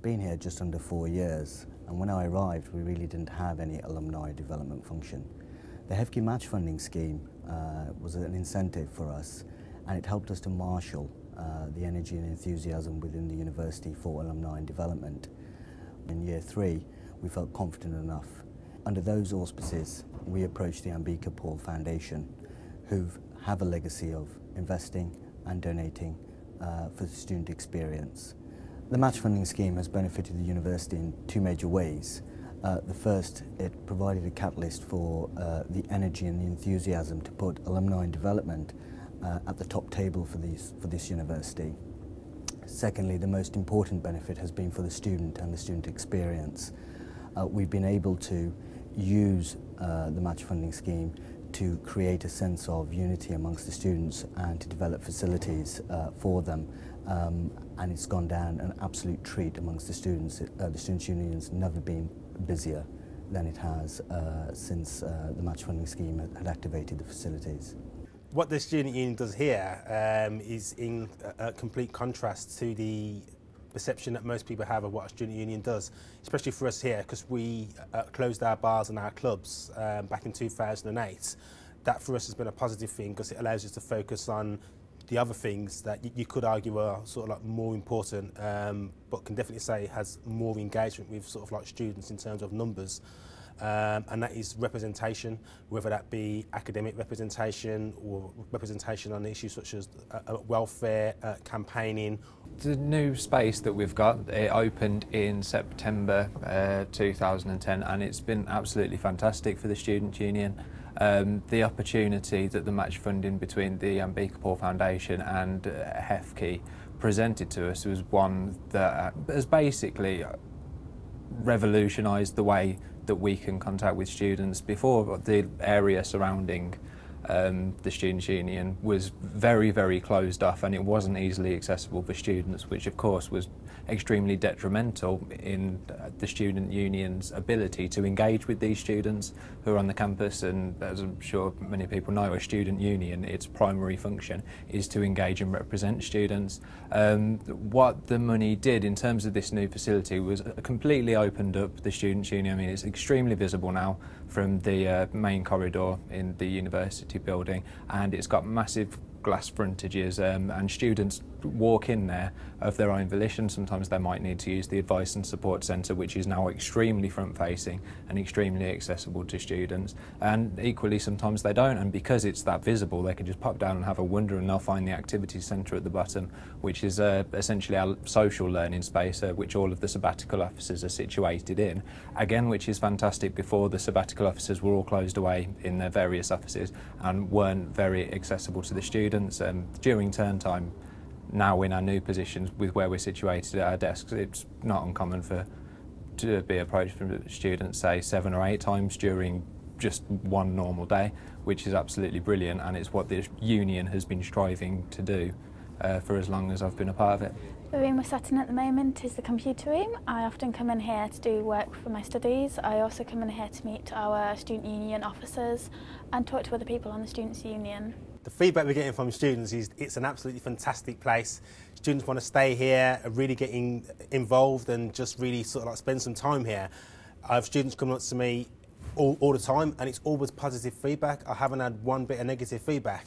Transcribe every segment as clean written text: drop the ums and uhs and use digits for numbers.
I've been here just under 4 years, and when I arrived we really didn't have any alumni development function. The HEFCE match funding scheme was an incentive for us, and it helped us to marshal the energy and enthusiasm within the university for alumni development. In year 3 we felt confident enough. Under those auspices we approached the Ambika Paul Foundation, who have a legacy of investing and donating for the student experience. The match funding scheme has benefited the university in 2 major ways. The first, it provided a catalyst for the energy and the enthusiasm to put alumni development at the top table for this university. Secondly, the most important benefit has been for the student and the student experience. We've been able to use the match funding scheme to create a sense of unity amongst the students and to develop facilities for them. And it's gone down an absolute treat amongst the students. The Students' Union's never been busier than it has since the match funding scheme had activated the facilities. What the Student Union does here is in complete contrast to the perception that most people have of what a student union does, especially for us here, because we closed our bars and our clubs back in 2008. That for us has been a positive thing because it allows us to focus on the other things that you could argue are sort of like more important, but can definitely say has more engagement with sort of like students in terms of numbers. And that is representation, whether that be academic representation or representation on issues such as welfare, campaigning. The new space that we've got, it opened in September 2010, and it's been absolutely fantastic for the Student Union. The opportunity that the match funding between the Ambika Paul Foundation and HEFCE presented to us was one that has basically revolutionised the way that we can contact with students. Before, the area surrounding the Students' Union was very, very closed off, and it wasn't easily accessible for students, which of course was extremely detrimental in the Student Union's ability to engage with these students who are on the campus. And as I'm sure many people know, a student union, its primary function is to engage and represent students. What the money did in terms of this new facility was completely opened up the Students' Union. I mean, it's extremely visible now from the main corridor in the university building, and it's got massive glass frontages, and students walk in there of their own volition. Sometimes they might need to use the advice and support centre, which is now extremely front facing and extremely accessible to students, and equally sometimes they don't, and because it's that visible they can just pop down and have a wander, and they'll find the activity centre at the bottom, which is essentially our social learning space, which all of the sabbatical offices are situated in, again, which is fantastic. Before, the sabbatical offices were all closed away in their various offices and weren't very accessible to the students. During term time, now in our new positions with where we're situated at our desks, it's not uncommon to be approached from students, say 7 or 8 times during just one normal day, which is absolutely brilliant, and it's what the union has been striving to do for as long as I've been a part of it. The room we're sat in at the moment is the computer room. I often come in here to do work for my studies. I also come in here to meet our student union officers and talk to other people on the Students' Union. The feedback we're getting from students is it's an absolutely fantastic place. Students want to stay here, are really getting involved and just really sort of like spend some time here. I have students coming up to me all the time, and it's always positive feedback. I haven't had one bit of negative feedback.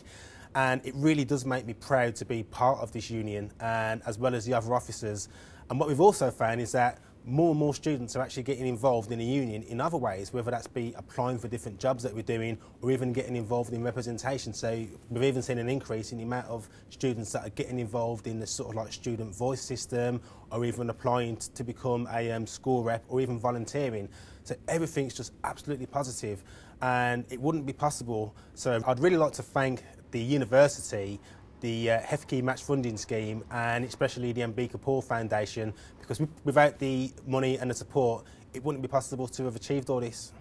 And it really does make me proud to be part of this union, and as well as the other officers. And what we've also found is that more and more students are actually getting involved in a union in other ways, whether that's be applying for different jobs that we're doing or even getting involved in representation. So we've even seen an increase in the amount of students that are getting involved in the sort of like student voice system, or even applying to become a school rep, or even volunteering. So everything's just absolutely positive, and it wouldn't be possible. So I'd really like to thank the university, the HEFCE match funding scheme, and especially the Ambika Paul Foundation, because without the money and the support, it wouldn't be possible to have achieved all this.